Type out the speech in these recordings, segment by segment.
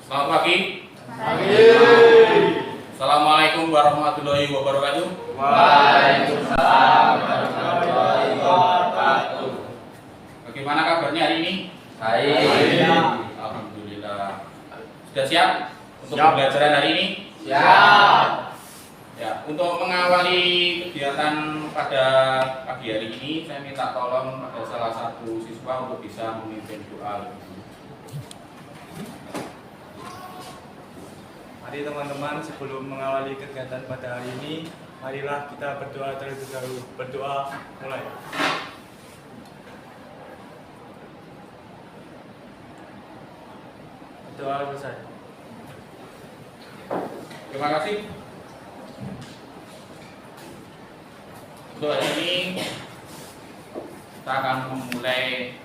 Selamat pagi. Pagi. Assalamualaikum warahmatullahi wabarakatuh. Waalaikumsalam warahmatullahi wabarakatuh. Bagaimana kabarnya hari ini? Baik. Alhamdulillah. Sudah siap untuk Siap. pembelajaran hari ini? Siap. Ya, untuk mengawali kegiatan pada pagi hari ini, saya minta tolong pada salah satu siswa untuk bisa memimpin doa. Mari teman-teman, sebelum mengawali kegiatan pada hari ini, marilah kita berdoa terlebih dahulu. Berdoa mulai. Berdoa selesai. Terima kasih. Untuk hari ini kita akan memulai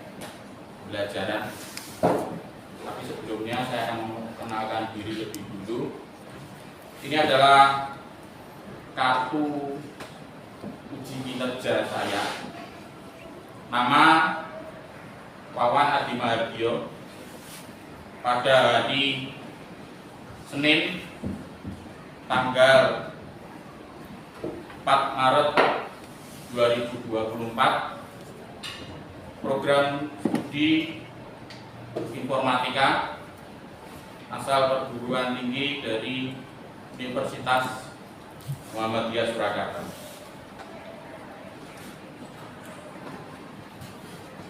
pembelajaran. Tapi sebelumnya saya akan mengenalkan diri lebih dulu. Ini adalah kartu uji kinerja saya. Nama Wawan Adi Mahardjo. Pada hari Senin tanggal 4 Maret 2024, program studi informatika asal perguruan tinggi dari Universitas Muhammadiyah Surakarta.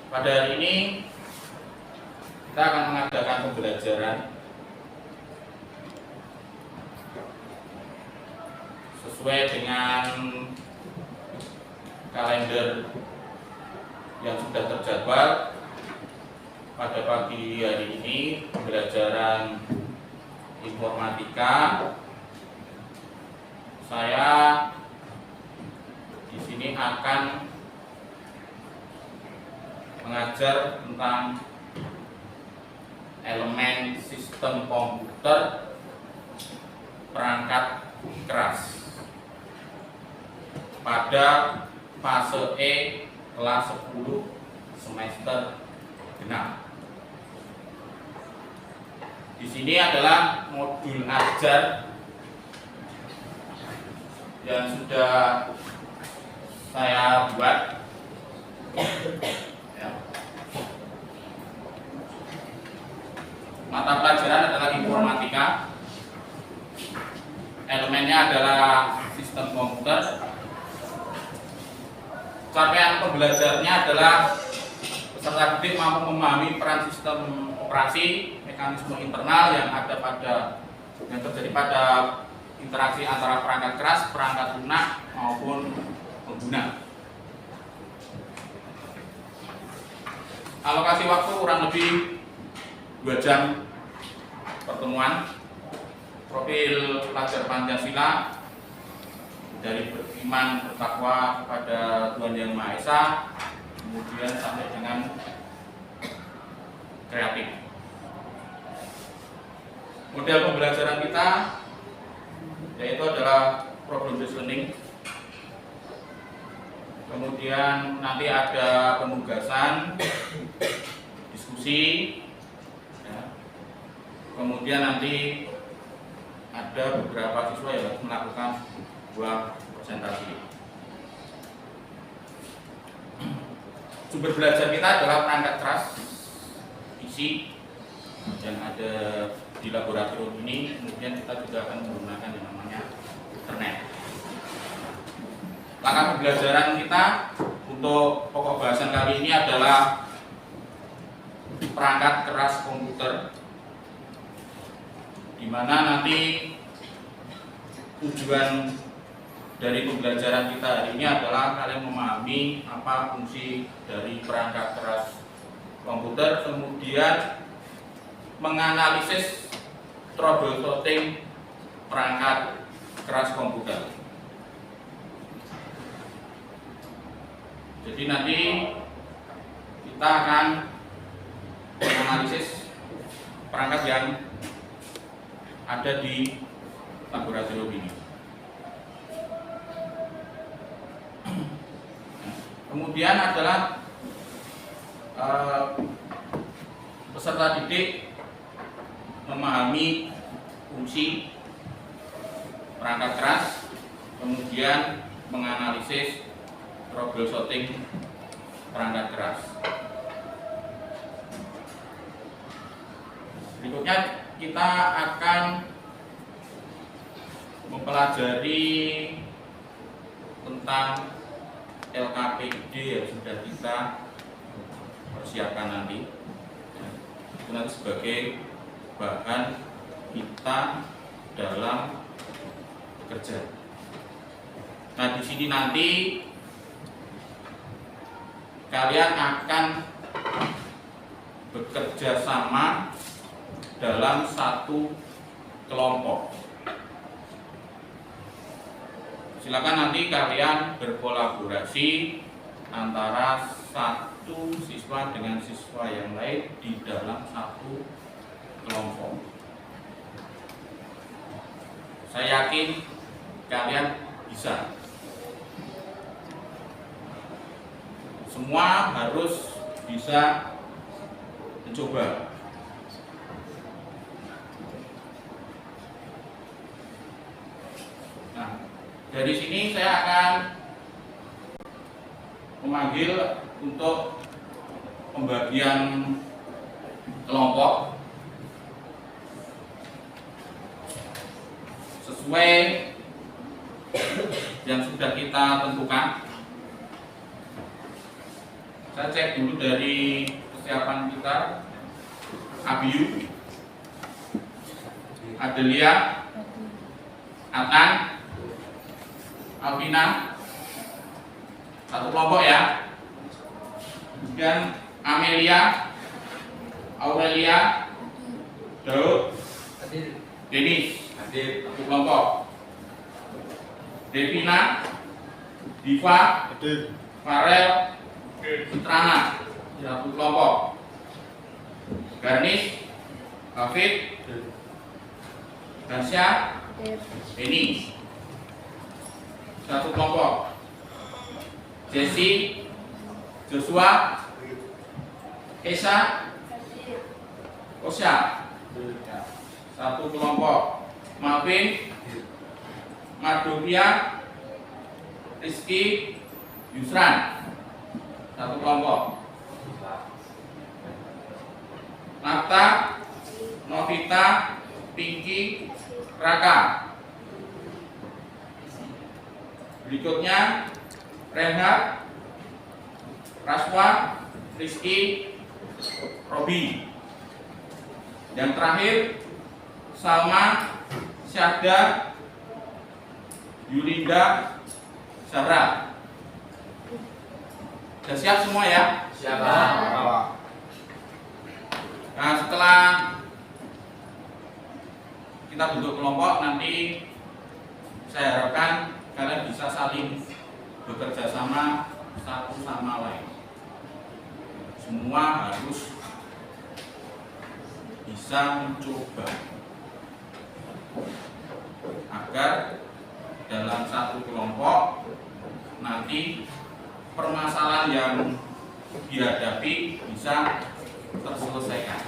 Pada hari ini kita akan mengadakan pembelajaran sesuai dengan kalender yang sudah terjadwal. Pada pagi hari ini pembelajaran informatika, saya di sini akan mengajar tentang elemen sistem komputer perangkat keras pada fase E kelas 10 semester genap. Di sini adalah modul ajar yang sudah saya buat. Ya. Mata pelajaran adalah informatika. Elemennya adalah sistem komputer. Capaian pembelajarannya adalah peserta didik mampu memahami peran sistem operasi, mekanisme internal yang terjadi pada interaksi antara perangkat keras, perangkat lunak maupun pengguna. Alokasi waktu kurang lebih 2 jam pertemuan. Profil pelajar Pancasila dari beriman bertakwa kepada Tuhan Yang Maha Esa, kemudian sampai dengan kreatif. Model pembelajaran kita yaitu adalah problem based learning. Kemudian nanti ada penugasan, diskusi, ya. Kemudian nanti ada beberapa siswa yang harus melakukan buah presentasi. Sumber belajar kita adalah perangkat keras isi yang ada di laboratorium ini. Kemudian kita juga akan menggunakan yang namanya internet. Langkah pembelajaran kita untuk pokok bahasan kali ini adalah perangkat keras komputer, di mana nanti tujuan dari pembelajaran kita hari ini adalah kalian memahami apa fungsi dari perangkat keras komputer, kemudian menganalisis troubleshooting perangkat keras komputer. Jadi nanti kita akan menganalisis perangkat yang ada di laboratorium ini. Kemudian adalah peserta didik memahami fungsi perangkat keras, kemudian menganalisis troubleshooting perangkat keras. Berikutnya kita akan mempelajari tentang LKPD yang sudah kita persiapkan nanti. Itu nanti sebagai bahan kita dalam bekerja. Nah, di sini nanti kalian akan bekerja sama dalam satu kelompok. Silakan nanti kalian berkolaborasi antara satu siswa dengan siswa yang lain di dalam satu kelompok. Saya yakin kalian bisa. Semua harus bisa mencoba. Nah, dari sini saya akan memanggil untuk pembagian kelompok sesuai yang sudah kita tentukan. Saya cek dulu dari kesiapan kita. Abiu, Adelia, Atan, Alvina, satu kelompok ya. Kemudian Amelia, Aurelia, Daud, Denis, satu kelompok. Devina, Diva, Farel, Citrana, satu kelompok. Garnis, Hafid, Dasya, Denis, satu kelompok. Jesse, Joshua, Esa, Osya, satu kelompok. Malvin, Mardovia, Rizky, Yusran, satu kelompok. Nata, Novita, Pinky, Raka. Berikutnya Renhard, Raswa, Rizky, Robi. Yang terakhir Salma, Syahda, Yulinda, Sarah. Sudah siap semua ya? Siap. Nah, setelah kita bentuk kelompok, nanti saya harapkan kalian bisa saling bekerja sama satu sama lain. Semua harus bisa mencoba agar dalam satu kelompok nanti permasalahan yang dihadapi bisa terselesaikan.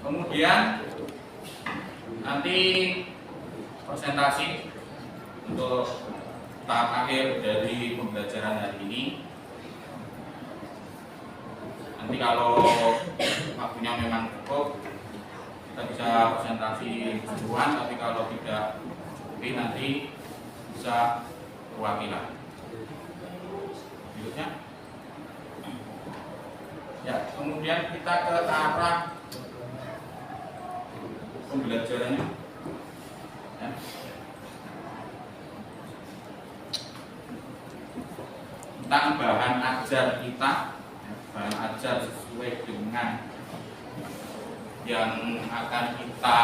Kemudian nanti presentasi untuk tahap akhir dari pembelajaran hari ini. Nanti kalau waktunya memang cukup, kita bisa presentasi keseluruhan, tapi kalau tidak cukup nanti bisa perwakilan. Berikutnya. Ya, kemudian kita ke arah pembelajarannya. Ya. Tentang bahan ajar kita, bahan ajar sesuai dengan yang akan kita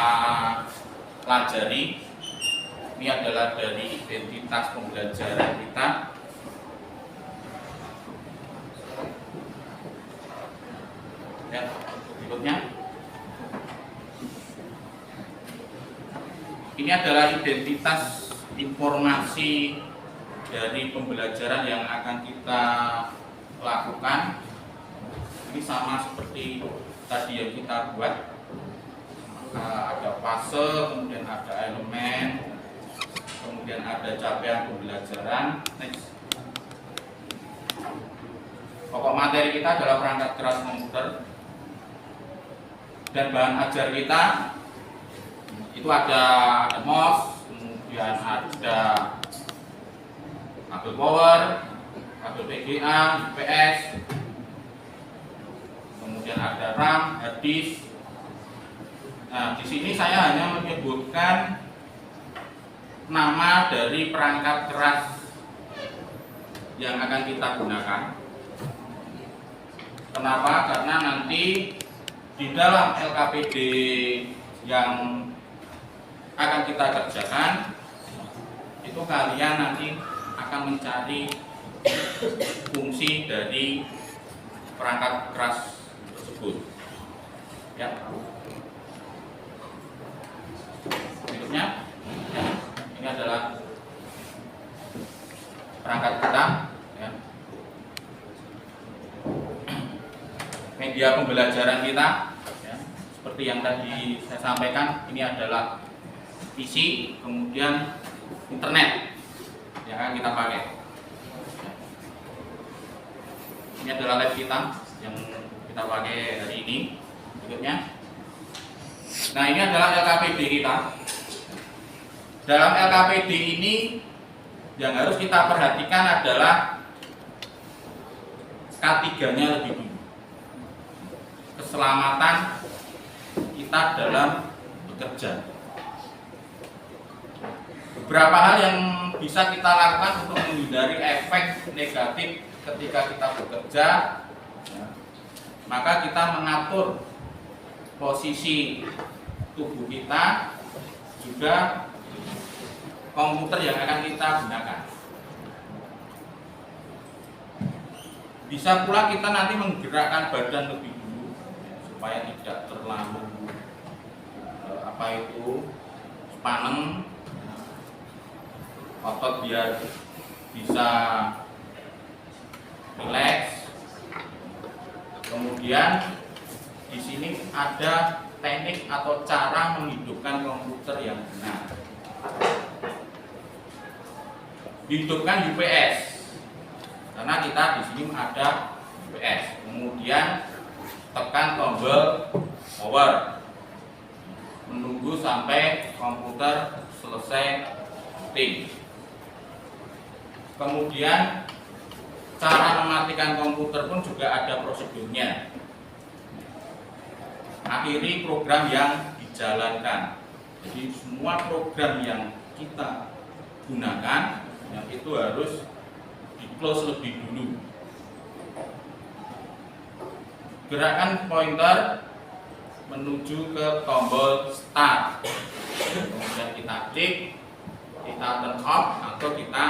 pelajari. Ini adalah dari identitas pembelajaran kita. Ya, berikutnya. Ini adalah identitas informasi dari pembelajaran yang akan kita lakukan. Ini sama seperti tadi yang kita buat. Ada fase, kemudian ada elemen, kemudian ada capaian pembelajaran. Next. Pokok materi kita adalah perangkat keras komputer, dan bahan ajar kita itu ada MOS, kemudian ada kabel power, kabel VGA, UPS, kemudian ada RAM, hard disk. Nah, di sini saya hanya menyebutkan nama dari perangkat keras yang akan kita gunakan. Kenapa? Karena nanti di dalam LKPD yang akan kita kerjakan itu kalian nanti akan mencari fungsi dari perangkat keras tersebut. Ya. Berikutnya, ya, ini adalah perangkat kita. Ya. Media pembelajaran kita, ya, seperti yang tadi saya sampaikan, ini adalah PC, kemudian internet yang akan kita pakai. Ini adalah lab kita yang kita pakai hari ini. Berikutnya, nah ini adalah LKPD kita. Dalam LKPD ini yang harus kita perhatikan adalah K3-nya lebih dulu. Keselamatan kita dalam bekerja. Beberapa hal yang bisa kita lakukan untuk menghindari efek negatif ketika kita bekerja, ya, maka kita mengatur posisi tubuh kita, juga komputer yang akan kita gunakan. Bisa pula kita nanti menggerakkan badan lebih dulu, ya, supaya tidak terlalu sepaneng, otot biar bisa rileks. Kemudian di sini ada teknik atau cara menghidupkan komputer yang benar. Hidupkan UPS, karena kita di sini ada UPS. Kemudian tekan tombol power, menunggu sampai komputer selesai booting. Kemudian cara mematikan komputer pun juga ada prosedurnya. Akhiri program yang dijalankan. Jadi semua program yang kita gunakan yang itu harus di close lebih dulu. Gerakan pointer menuju ke tombol start. Kemudian kita klik, kita turn off atau kita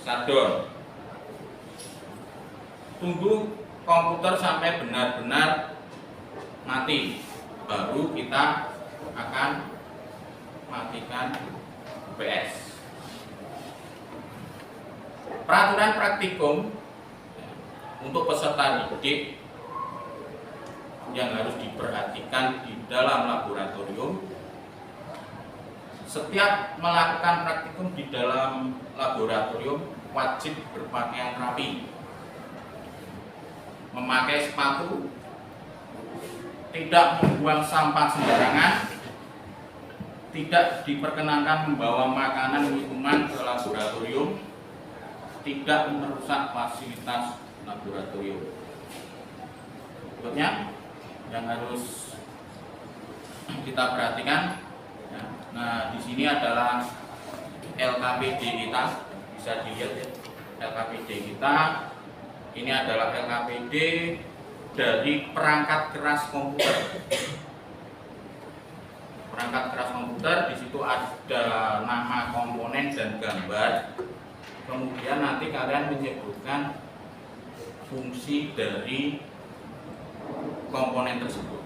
shutdown. Tunggu komputer sampai benar-benar mati, baru kita akan matikan UPS. Peraturan praktikum untuk peserta didik yang harus diperhatikan di dalam laboratorium. Setiap melakukan praktikum di dalam laboratorium wajib berpakaian rapi, memakai sepatu, tidak membuang sampah sembarangan, tidak diperkenankan membawa makanan minuman ke laboratorium, tidak merusak fasilitas laboratorium. Berikutnya yang harus kita perhatikan, ya. Nah, di sini adalah LKPD kita, bisa dilihat ya, LKPD kita. Ini adalah LKPD dari perangkat keras komputer. Perangkat keras komputer, di situ ada nama komponen dan gambar. Kemudian nanti kalian menyebutkan fungsi dari komponen tersebut.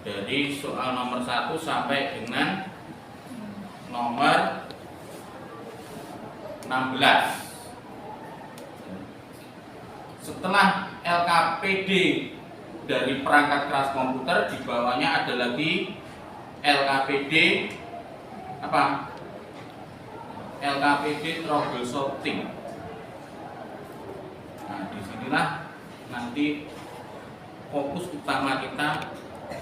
Dari soal nomor 1 sampai dengan nomor 16. Setelah LKPD dari perangkat keras komputer, di bawahnya ada lagi LKPD apa? LKPD troubleshooting. Nah, disinilah nanti fokus utama kita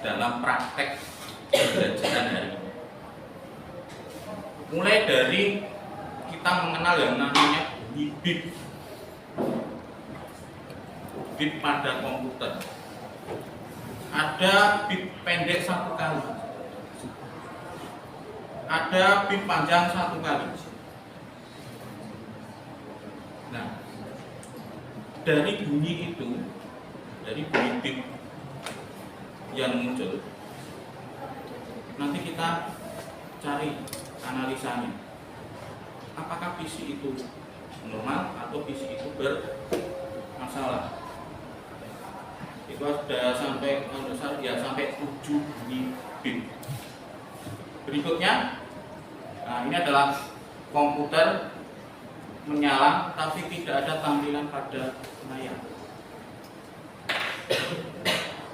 dalam praktek pembelajaran hari ini. Mulai dari kita mengenal yang namanya bunyi bit pada komputer. Ada bit pendek 1 kali, ada bit panjang 1 kali. Nah, dari bunyi itu, dari bunyi bit yang muncul, nanti kita cari analisanya. Apakah PC itu normal atau PC itu bermasalah? Itu sudah sampai 7 bunyi bit. Berikutnya, nah ini adalah komputer menyala tapi tidak ada tampilan pada layar.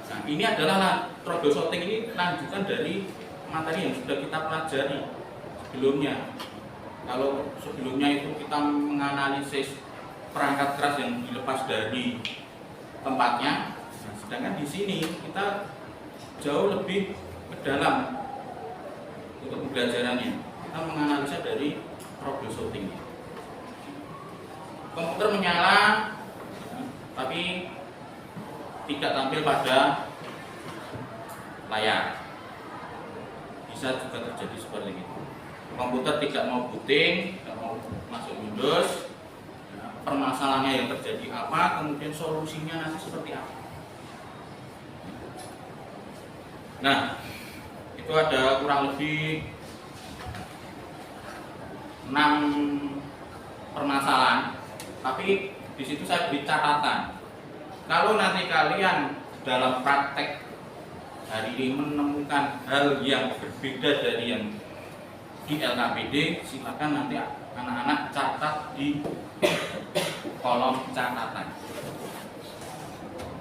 Nah, ini adalah troubleshooting, ini lanjutan dari materi yang sudah kita pelajari sebelumnya. Kalau sebelumnya itu kita menganalisis perangkat keras yang dilepas dari tempatnya, nah, sedangkan di sini kita jauh lebih ke dalam untuk pembelajarannya. Kita menganalisa dari troubleshooting. Komputer menyala, tapi tidak tampil pada layar. Bisa juga terjadi seperti itu. Komputer tidak mau booting, tidak mau masuk Windows. Permasalahannya yang terjadi apa, kemudian solusinya nanti seperti apa. Nah, itu ada kurang lebih 6 permasalahan, tapi di situ saya beri catatan. Kalau nanti kalian dalam praktek hari ini menemukan hal yang berbeda dari yang di LKPD, silakan nanti anak-anak catat di kolom catatan.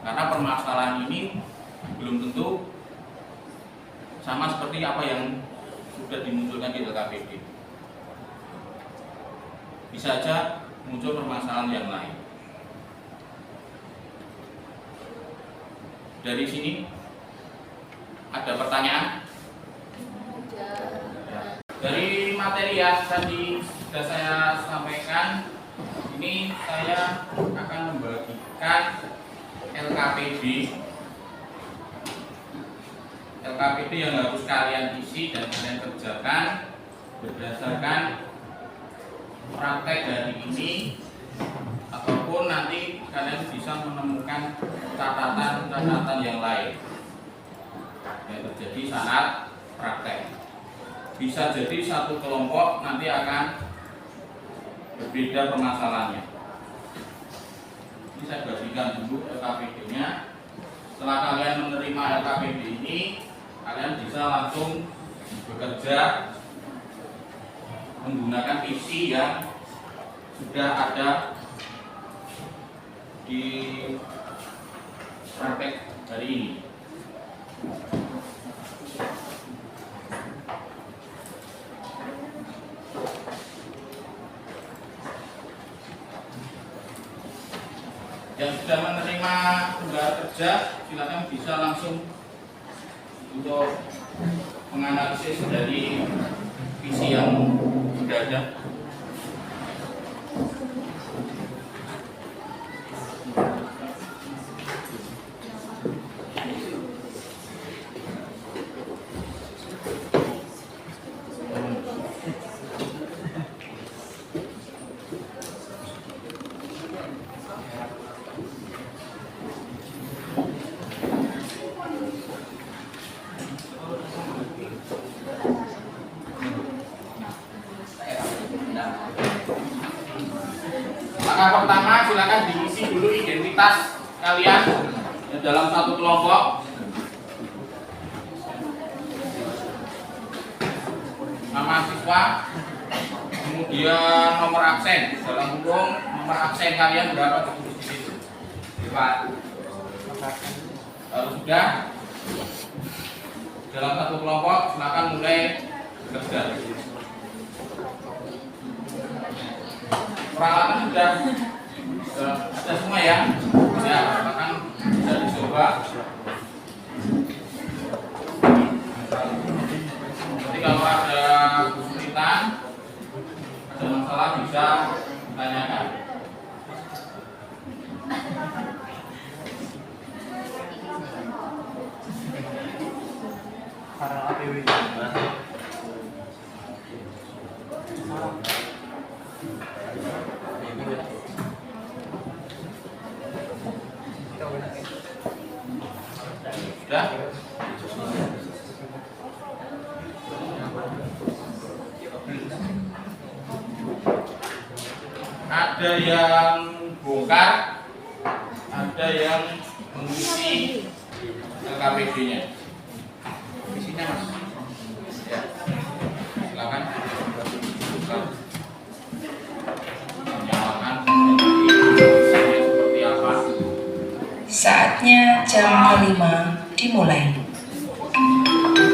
Karena permasalahan ini belum tentu sama seperti apa yang sudah dimunculkan di LKPD. Bisa saja muncul permasalahan yang lain. Dari sini ada pertanyaan? Dari materi yang tadi sudah saya sampaikan, ini saya akan membagikan LKPD yang harus kalian isi dan kalian kerjakan berdasarkan praktek dari ini, ataupun nanti kalian bisa menemukan catatan-catatan yang lain yang terjadi saat praktek. Bisa jadi satu kelompok nanti akan berbeda permasalahannya. Ini saya bagikan dulu LKPD-nya. Setelah kalian menerima LKPD ini, kalian bisa langsung bekerja menggunakan PC yang sudah ada di praktek hari ini. Yang sudah menerima tugas kerja, silakan bisa langsung untuk menganalisis dari visi yang sudah ada. Langkah pertama, silakan diisi dulu identitas kalian dalam satu kelompok. Nama siswa, kemudian nomor absen dalam kurung nomor absen kalian berapa, tulis di situ. Pak. Kalau sudah dalam satu kelompok, silakan mulai bekerja. Peralatan sudah ada semua ya. Ya, silakan bisa dicoba. Jadi kalau ada kesulitan, ada masalah bisa ditanyakan. Para APW. Sudah? Ada yang bongkar, ada yang mengisi LKPD-nya. Isinya mas. Ya. Silakan. Nyalakan seperti apa. Saatnya jam kelima dimulai.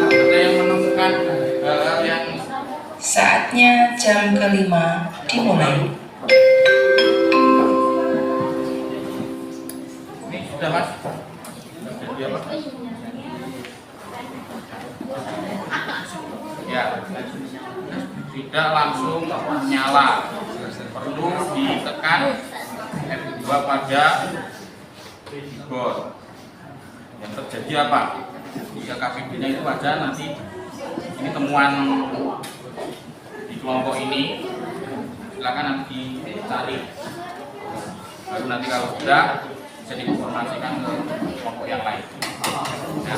Ada yang menemukan hal-hal yang Saatnya jam kelima dimulai. ini sudah mas. Jadi apa? Ya, tidak langsung nyala, perlu ditekan F2 pada keyboard. Yang terjadi apa? Jika KPD-nya itu aja nanti ini temuan di kelompok ini, silakan nanti dicari. Baru nanti kalau sudah bisa diinformasikan ke kelompok yang lain. Ya.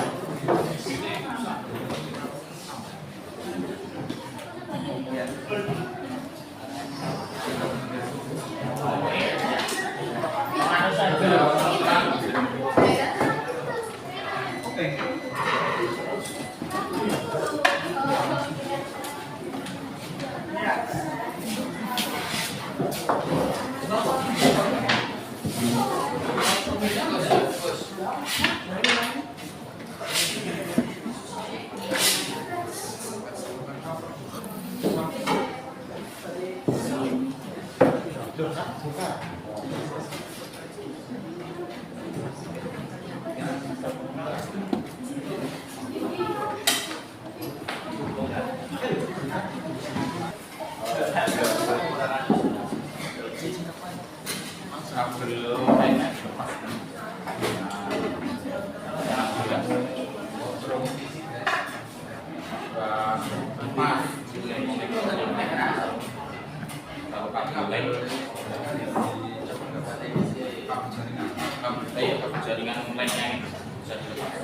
Jaringan online-nya ini bisa dilepas.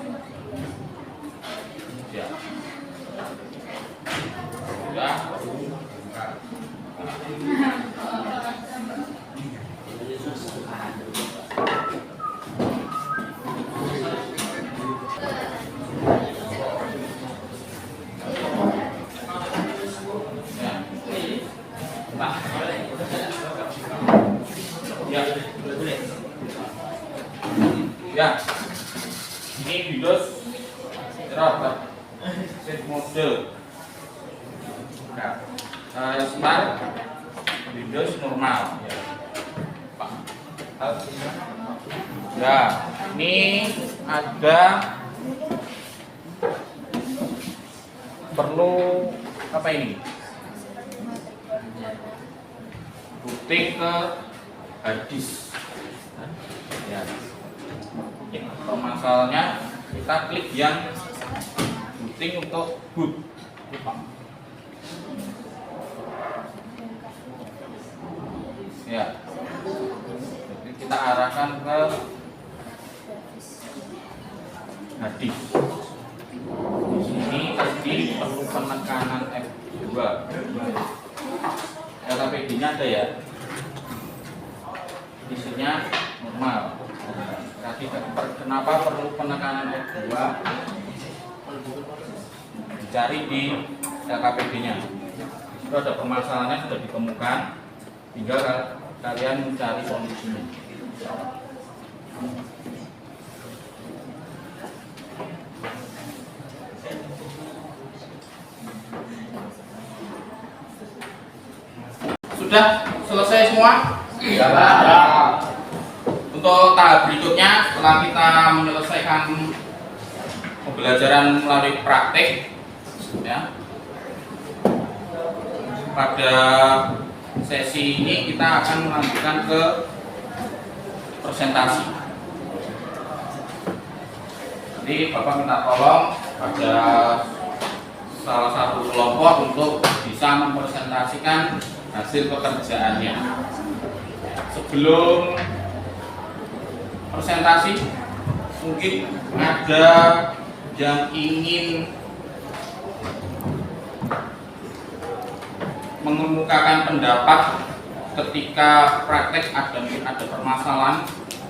Ya. Sudah. Ya, ini Windows Server set mode. Nah, start Windows normal. Ya, Pak. Ya, ini ada perlu apa ini? Booting ke hard disk. Ya. Permasalahannya kita klik yang booting untuk boot. Ya. Jadi kita arahkan ke hard disk. Di sini tadi perlu penekanan F2. LKPD-nya ada ya. Isinya normal. Kenapa perlu penekanan F2? Dicari di LKPD-nya. Itu ada permasalahannya sudah ditemukan, tinggal kalian mencari solusinya. Sudah selesai semua? Ya, Pak. Untuk tahap berikutnya, setelah kita menyelesaikan pembelajaran melalui praktik, ya, pada sesi ini kita akan melanjutkan ke presentasi. Jadi Bapak minta tolong pada salah satu kelompok untuk bisa mempresentasikan hasil pekerjaannya. Sebelum presentasi, mungkin ada yang ingin mengemukakan pendapat ketika praktek ada permasalahan.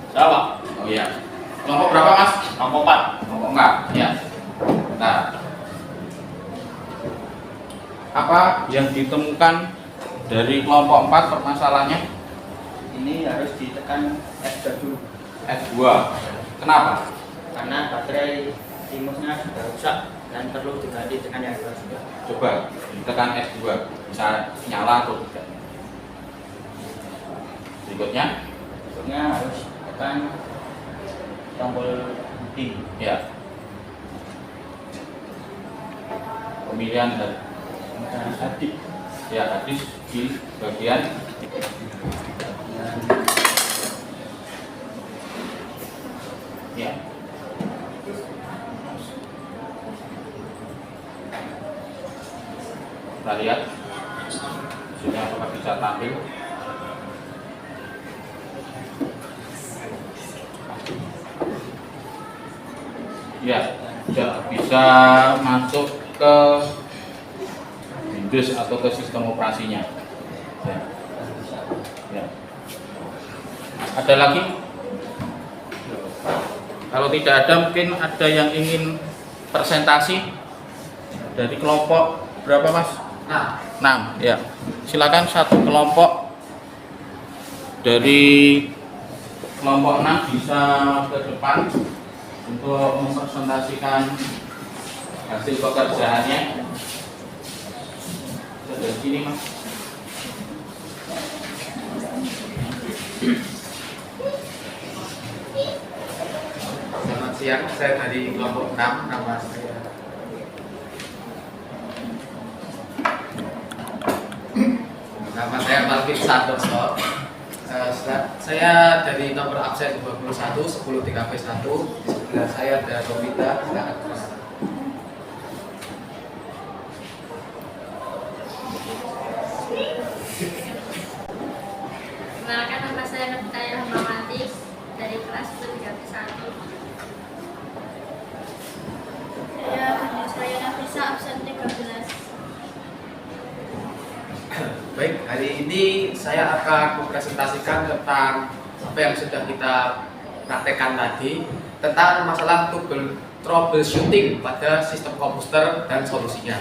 Siapa? Oh iya. Kelompok berapa, Mas? Kelompok 4. Kelompok 4, ya. Nah, apa yang ditemukan dari kelompok 4 permasalahannya? Ini harus ditekan F2 dulu F2. Kenapa? karena baterai timusnya sudah rusak dan perlu diganti dengan yang baru. Coba ditekan F2, bisa nyala atau tidak. Berikutnya, Berikutnya harus tekan tombol B. ya. Pemilihan dari Adik. ya hadis di bagian ya. Kita lihat sudah apakah bisa tampil. Ya, sudah bisa masuk ke Windows atau ke sistem operasinya. Ya. Ya. Ada lagi? Kalau tidak ada, mungkin ada yang ingin presentasi dari kelompok berapa, Mas? 6. Ya. Silakan satu kelompok dari kelompok 6 bisa ke depan untuk mempresentasikan hasil pekerjaannya. Dari sini, Mas. Selamat siang, saya dari kelompok 6, nama saya Malvin Santoso. Saya dari nomor absen 21 10 3P1. Sebelah saya ada Romita. Perkenalkan, nama saya Novita Rahmawati dari kelas 3P1. Saya Nafisa absen 13. Baik, hari ini saya akan mempresentasikan tentang apa yang sudah kita praktekkan tadi tentang masalah troubleshooting pada sistem komputer dan solusinya.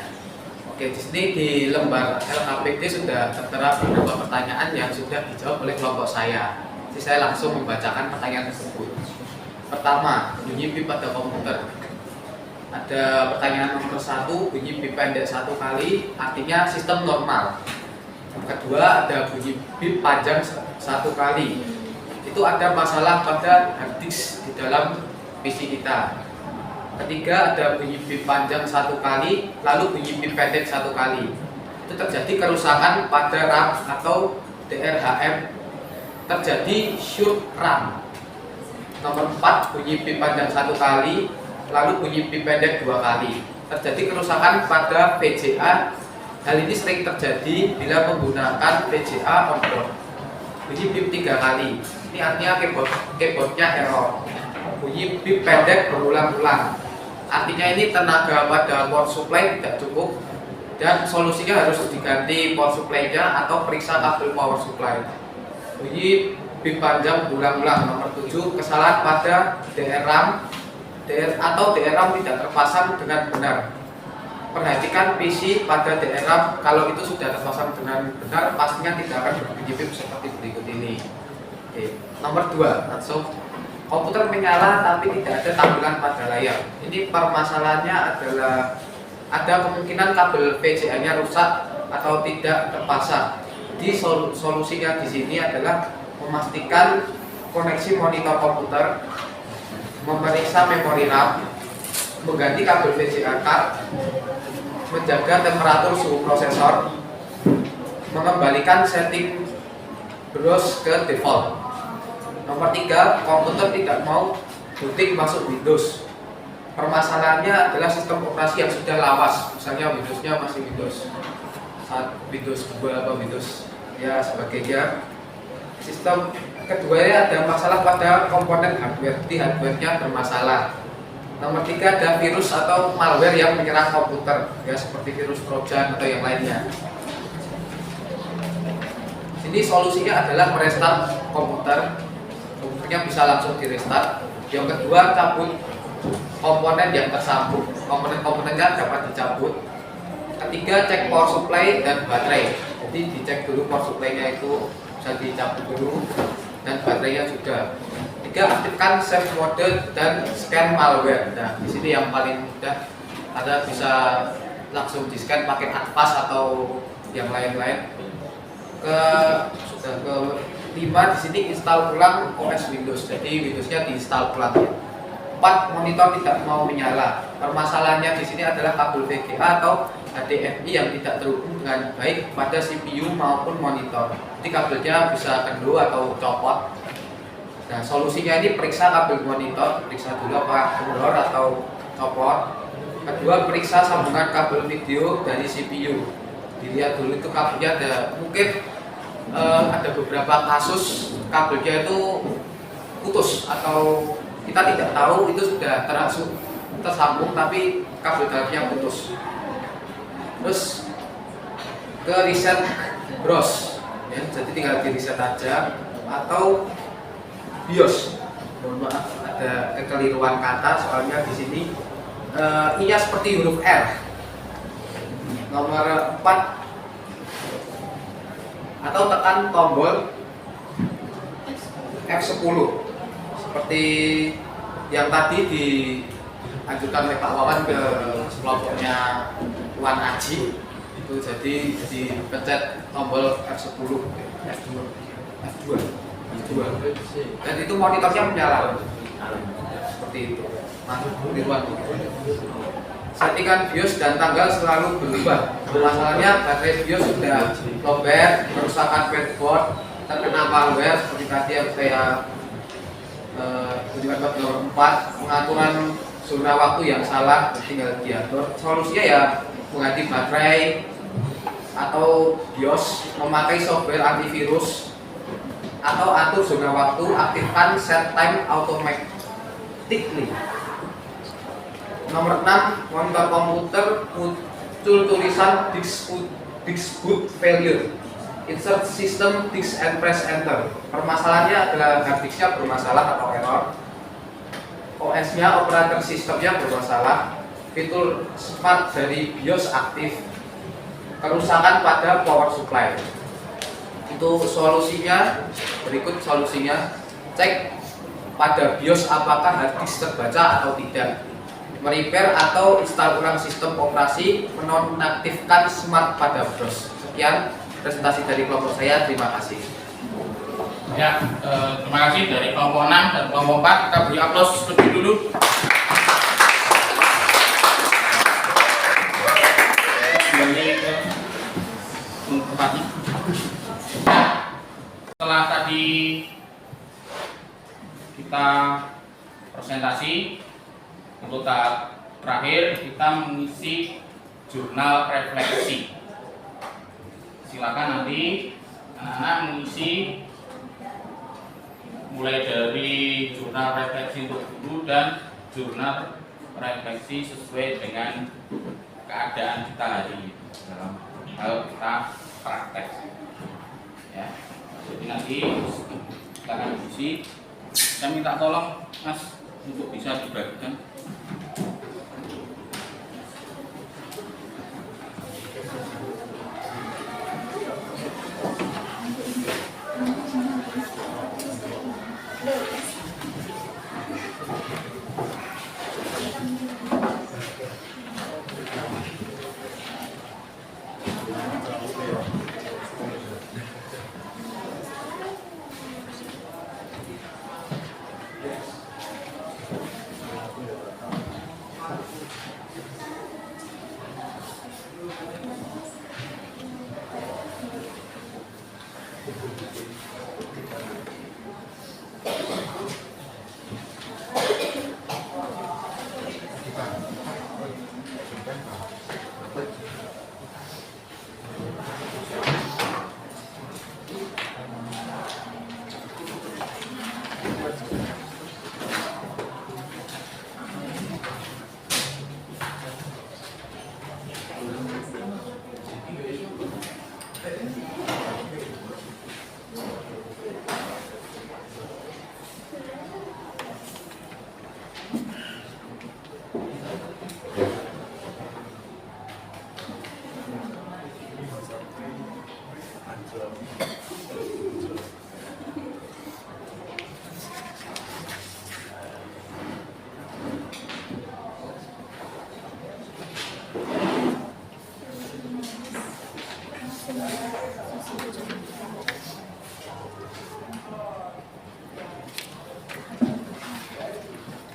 Oke, di sini di lembar LKPD sudah tertera beberapa pertanyaan yang sudah dijawab oleh kelompok saya. Jadi saya langsung membacakan pertanyaan tersebut. Pertama, bunyi bip pada komputer. Ada pertanyaan nomor 1, bunyi bip pendek 1 kali, artinya sistem normal. Kedua, ada bunyi bip panjang 1 kali. Itu ada masalah pada hard disk di dalam PC kita. Ketiga, ada bunyi bip panjang 1 kali, lalu bunyi bip pendek 1 kali. Itu terjadi kerusakan pada RAM atau DRHM, terjadi short RAM. Nomor 4, bunyi bip panjang 1 kali, lalu bunyi bip pendek 2 kali. Terjadi kerusakan pada VGA. Hal ini sering terjadi bila menggunakan VGA on-board. Bunyi bip 3 kali. Ini artinya keyboardnya error. Bunyi bip pendek berulang-ulang. Artinya ini tenaga pada power supply tidak cukup dan solusinya harus diganti power supply-nya atau periksa kabel power supply. Bunyi bip panjang berulang-ulang. Nomor 7, kesalahan pada DRAM atau DRAM tidak terpasang dengan benar. Perhatikan PC pada DRAM, kalau itu sudah terpasang dengan benar, pastinya tidak akan berbunyi bip seperti berikut ini. Oke. Nomor 2, langsung komputer menyala tapi tidak ada tampilan pada layar. Ini permasalahannya adalah ada kemungkinan kabel VGA-nya rusak atau tidak terpasang. Jadi solusinya di sini adalah memastikan koneksi monitor komputer, memeriksa memori RAM, mengganti kabel VGA card, menjaga temperatur suhu prosesor, mengembalikan setting BIOS ke default. Nomor 3, komputer tidak mau booting masuk Windows. Permasalahannya adalah sistem operasi yang sudah lawas, misalnya Windows-nya masih Windows 2 atau Windows ya sebagainya. Sistem keduanya ada masalah pada komponen hardware, di hardware-nya bermasalah. Nomor 3, ada virus atau malware yang menyerang komputer, ya seperti virus Trojan atau yang lainnya. Ini solusinya adalah merestart komputernya bisa langsung di restart. Yang kedua, cabut komponen yang tersambung, komponen-komponennya dapat dicabut. Ketiga, cek power supply dan baterai. Jadi dicek dulu power supply-nya itu bisa dicabut dulu dan baterainya juga. 3, aktifkan safe mode dan scan malware. Nah, di sini yang paling mudah, Anda bisa langsung di scan pakai Advance atau yang lain-lain. Sudah ke 5, di sini install ulang OS Windows. Jadi Windows-nya diinstal ulang. 4, monitor tidak mau menyala. Permasalahannya di sini adalah kabel VGA atau HDMI yang tidak terhubung dengan baik pada CPU maupun monitor. Jadi kabelnya bisa kendor atau copot. Nah, solusinya ini periksa kabel monitor, periksa dulu apa kendor atau copot. Kedua, periksa sambungan kabel video dari CPU. Dilihat dulu itu kabelnya ada, mungkin ada beberapa kasus kabelnya itu putus atau kita tidak tahu itu sudah tersambung tapi kabel dalamnya putus. Terus ke reset BIOS ya, jadi tinggal di reset aja, atau BIOS. Mohon maaf ada kekeliruan kata soalnya di sini I-nya seperti huruf R. Nomor 4, atau tekan tombol F10 seperti yang tadi dianjurkan oleh Pak Wawan ke kelompoknya Wan Aji itu. Jadi dipencet tombol F10 F2 dan itu monitornya menyala seperti itu. Masuk di luar. Settingan BIOS dan tanggal selalu berubah. Masalahnya baterai BIOS sudah lowbat, kerusakan breadboard, terkena malware seperti tadi yang saya tunjukkan nomor 4, pengaturan zona waktu yang salah, tinggal diatur. Solusinya ya mengganti baterai atau BIOS, memakai software antivirus, atau atur zona waktu, aktifkan set time automatically. Nomor 6, monitor komputer muncul tulisan disk boot failure. Insert system disk and press enter. Permasalahannya adalah hard disknya bermasalah atau error. OS-nya, operator sistemnya bermasalah. Fitur smart dari BIOS aktif. Kerusakan pada power supply. Itu solusinya. Berikut solusinya. Cek pada BIOS apakah hard disk terbaca atau tidak. Merepair atau install ulang sistem operasi, menonaktifkan smart pada BIOS. Sekian presentasi dari kelompok saya, terima kasih. Ya, terima kasih dari kelompok 6 dan kelompok 4. Kita beri aplaus lebih dulu. Kembali ke tempatnya. Setelah tadi kita presentasi, untuk tahap terakhir kita mengisi jurnal refleksi. Silakan nanti anak-anak mengisi mulai dari jurnal refleksi untuk guru dan jurnal refleksi sesuai dengan keadaan kita hari ini dalam hal kita praktek. Ya, jadi nanti kita akan isi. Saya minta tolong Mas untuk bisa dibagikan.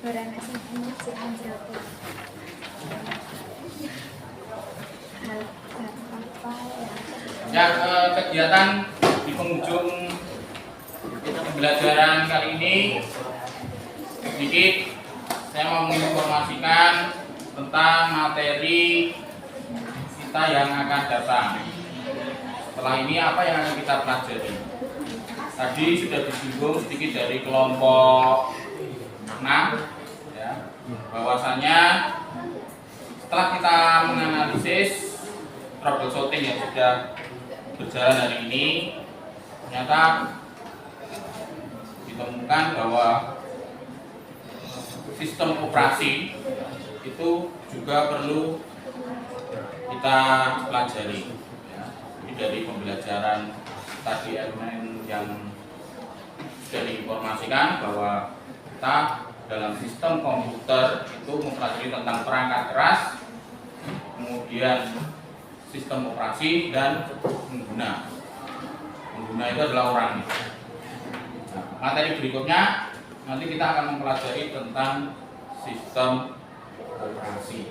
Orang asing ini jangan jawab. Hal apa Ya, kegiatan di penghujung pembelajaran kali ini sedikit saya mau menginformasikan tentang materi kita yang akan datang. Setelah ini apa yang akan kita pelajari? Tadi sudah disinggung sedikit dari kelompok 6 ya, bahwasannya setelah kita menganalisis troubleshooting yang sudah berjalan hari ini, ternyata ditemukan bahwa sistem operasi itu juga perlu kita pelajari ya. Ini dari pembelajaran tadi elemen yang sudah diinformasikan bahwa kita dalam sistem komputer itu mempelajari tentang perangkat keras, kemudian sistem operasi dan pengguna. Pengguna itu adalah orang. Nah, materi berikutnya nanti kita akan mempelajari tentang sistem operasi.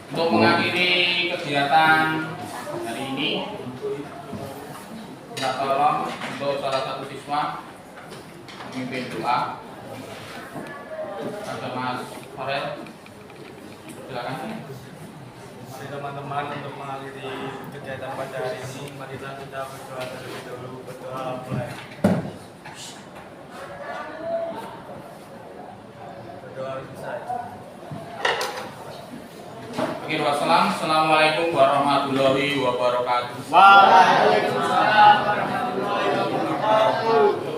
Untuk mengakhiri kegiatan hari ini, kita tolong untuk salah satu siswa memimpin doa. Ada Mas Farel, silakan. Mari teman-teman, untuk mengakhiri kegiatan pada hari ini, marilah kita berdoa terlebih dahulu. Berdoa mulai. Berdoa selesai. Assalamualaikum warahmatullahi wabarakatuh. Waalaikumsalam warahmatullahi wabarakatuh.